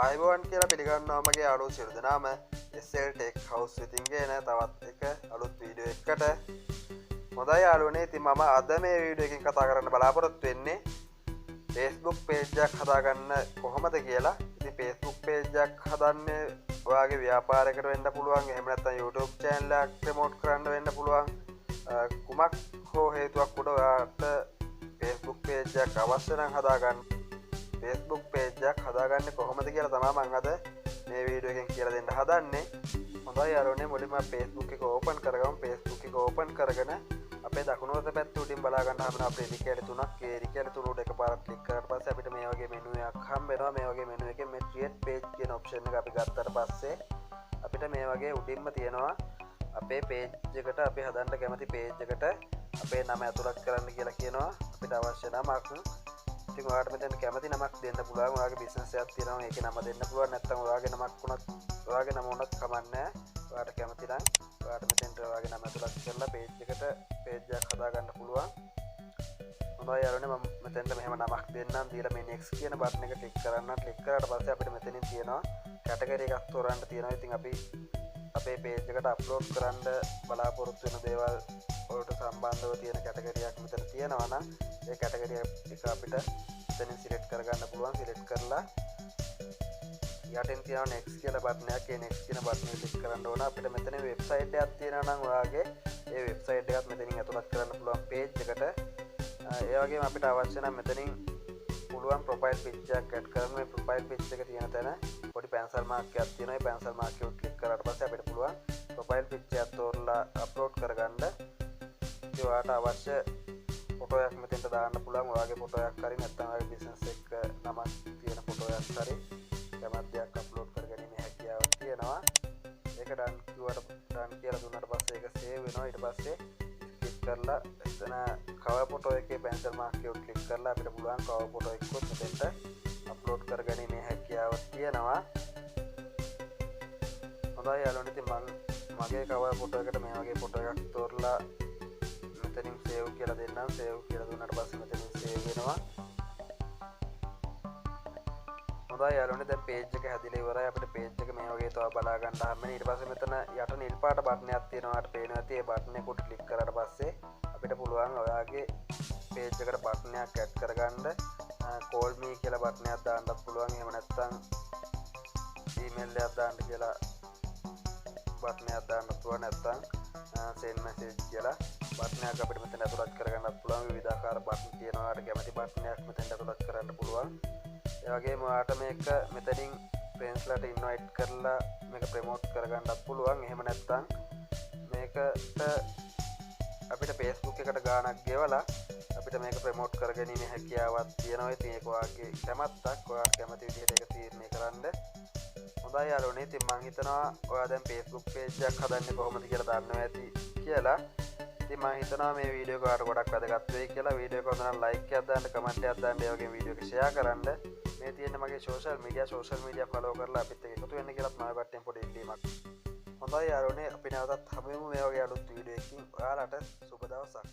අයිබෝන් කියලා පිළිගන්නවා මගේ අලුත් සියලු දෙනාම SL Tech House ඉතින් ගෙන තවත් එක අලුත් වීඩියෝ එකකට හොඳයි යාළුවනේ. ඉතින් මම අද මේ වීඩියෝ එකකින් කතා කරන්න බලාපොරොත්තු වෙන්නේ Facebook page එකක් හදාගන්න කොහොමද කියලා. ඉතින් Facebook page එකක් හදන්නේ ඔයාගේ ව්‍යාපාරයකට වෙන්න පුළුවන්. එහෙම නැත්නම් YouTube channel එකක් ප්‍රමෝට් කරන්න වෙන්න පුළුවන්. කුමක් හෝ හේතුවක් උඩ ඔයාට Facebook page එකක් අවශ්‍ය නම් හදාගන්න Facebook page එකක් හදාගන්න කොහොමද කියලා තමයි මම අද මේ වීඩියෝ එකෙන් කියලා දෙන්න හදන්නේ. හොඳයි යාළුවනේ, මුලින්ම Facebook එක ඕපන් කරගමු. Facebook එක ඕපන් කරගෙන අපේ දකුණු අත පැත්ත උඩින් බලා ගන්න හම්බෙන අපේ රිකැඩ තුනක්. ඒ රිකැඩ තුන උඩ එකපාරක් ක්ලික් කරාට පස්සේ අපිට මේ වගේ මෙනු එකක් හම්බ වෙනවා. මේ වගේ මෙනු එකෙන් මේ create page කියන option එක අපි ගත්තට පස්සේ අපිට මේ වගේ උඩින්ම තියෙනවා අපේ page එකට අපි හදන්න කැමති page එකට අපේ නම ඇතුළත් කරන්න කියලා කියනවා. අපිට අවශ්‍ය නමක් ඉතින් ඔයාලට මෙතන කැමති නමක් දෙන්න පුළුවන්. ඔයාගේ බිස්නස් එකක් තියෙනවා ඒකේ නම දෙන්න පුළුවන්. නැත්නම් ඔයාගේ නමක් වුණත් ඔයාගේ නම වුණත් කමක් නැහැ. ඔයාලට කැමති නම් ඔයාලට මෙතෙන්ට ඔයාගේ නම ඇතුළත් කරලා page එකට page එකක් හදා ගන්න පුළුවන්. හොඳයි යාළුවනේ, මම මෙතෙන්ට මෙහෙම නමක් දෙන්නම්. දීලා මේ next කියන බටන් එක ක්ලික් කරන්න. ක්ලික් කරාට පස්සේ අපිට මෙතනින් තියෙනවා category එකක් තෝරන්න තියෙනවා. ඉතින් අපි අපේ page එකට අප්ලෝඩ් කරන්න බලාපොරොත්තු වෙන දේවල් වලට සම්බන්ධව තියෙන category එකක් මෙතන තියෙනවා නම් ඒ category එක අපිට මෙතනින් select කරගන්න පුළුවන්. select කරලා යටින් තියෙන next කියලා බටන් එකක්, ඒ next කියන බටන් එක ක්ලික් කරන්න ඕන. අපිට මෙතන website එකක් තියෙනවා නම් ඔයාගේ ඒ website එකත් මෙතනින් ඇතුළත් කරන්න පුළුවන් page එකට. ඒ වගේම අපිට අවශ්‍ය නම් මෙතනින් පුළුවන් profile picture එකක් add කරන්න. මේ profile picture එක තියෙන තැන පොඩි pencil mark එකක් තියෙනවා. ඒ pencil mark එක ක්ලික් කරාට පස්සේ අපිට පුළුවන් profile picture එකක් තෝරලා අප්ලෝඩ් කරගන්න. ඒ ඔයාලට අවශ්‍ය ෆොටෝ එකක් මෙතෙන්ට දාන්න පුළුවන්. ඔයාගේ ෆොටෝ එකක් හරි නැත්නම් ඔයාගේ බිස්නස් එක නමක් තියෙන ෆොටෝ එකක් හරි කැමති දෙයක් අප්ලෝඩ් කරගැනීමේ හැකියාවක් තියෙනවා. ඒක done කියලා දුන්නාට පස්සේ ඒක save වෙනවා. ඊට පස්සේ ක්ලික් කරලා එතන cover ෆොටෝ එකේ pencil mark එක ක්ලික් කරලා අපිට පුළුවන් cover ෆොටෝ එකක් මෙතෙන්ට අප්ලෝඩ් කරගැනීමේ හැකියාවක් තියෙනවා. හොඳයි යාළුවනේ, ඉතින් මම මගේ cover ෆොටෝ එකට මේ වගේ ෆොටෝ එකක් තෝරලා මෙතනින් save කියලා දෙන්නම්. save කියලා දුන්නාට පස්සේ මෙතනින් save වෙනවා. හොඳයි යාළුවනේ, දැන් page එක හැදිලා ඉවරයි. අපිට page එක මේ වගේ තව බලා ගන්න හම්බෙන්නේ. ඊට පස්සේ මෙතන යට නිල් පාට බටන් එකක් තියෙනවා. ඔයාලට පේනවා ඇති. ඒ බටන් එක උඩ ක්ලික් කරාට පස්සේ අපිට පුළුවන් ඔයාගේ page එකට බටන් එකක් add කරගන්න. call me කියලා බටන් එකක් දාන්නත් පුළුවන්. එහෙම නැත්නම් email එකක් දාන්න කියලා බටන් එකක් දාන්න පුළුවන්. නැත්නම් send message කියලා බටන් එකක් අපිට මෙතන ඇතුළත් කරගන්නත් පුළුවන්. විවිධාකාර බටන් තියෙනවා. ඔයාලට කැමති බටන් එකක් මෙතෙන්ට ඇතුළත් කරන්න පුළුවන්. ඒ වගේම ඔයාලට මේක මෙතනින් friends ලාට invite කරලා මේක ප්‍රමෝට් කරගන්නත් පුළුවන්. එහෙම නැත්නම් මේකට අපිට Facebook එකට ගාණක් ගෙවලා අපිට මේක ප්‍රමෝට් කරගැනීමේ හැකියාවක් තියෙනවා. ඉතින් ඒක ඔයාගේ කැමැත්තක්. ඔයාට කැමති විදිහට ඒක තීරණය කරන්න. හොඳයි යාළුවනේ, ඉතින් මම හිතනවා ඔයා දැන් Facebook page එකක් හදන්නේ කොහොමද කියලා දන්නවා ඇති කියලා. ඉතින් මම හිතනවා මේ වීඩියෝ එක ඔයාලට ගොඩක් වැදගත් වෙයි කියලා. වීඩියෝ එක හොඳ නම් like එකක් දාන්න, comment එකක් දාන්න, ඒ වගේම වීඩියෝ එක share කරන්න. මේ තියෙන මගේ social media follow කරලා අපිත් එක්ක එකතු වෙන්න කියලාත් මම පැත්තෙන් පොඩි ඉල්ලීමක්. හොඳයි යාළුවනේ, අපි නැවතත් හමුවෙමු මේ වගේ අලුත් වීඩියෝ එකකින්. ඔයාලට සුබ දවසක්.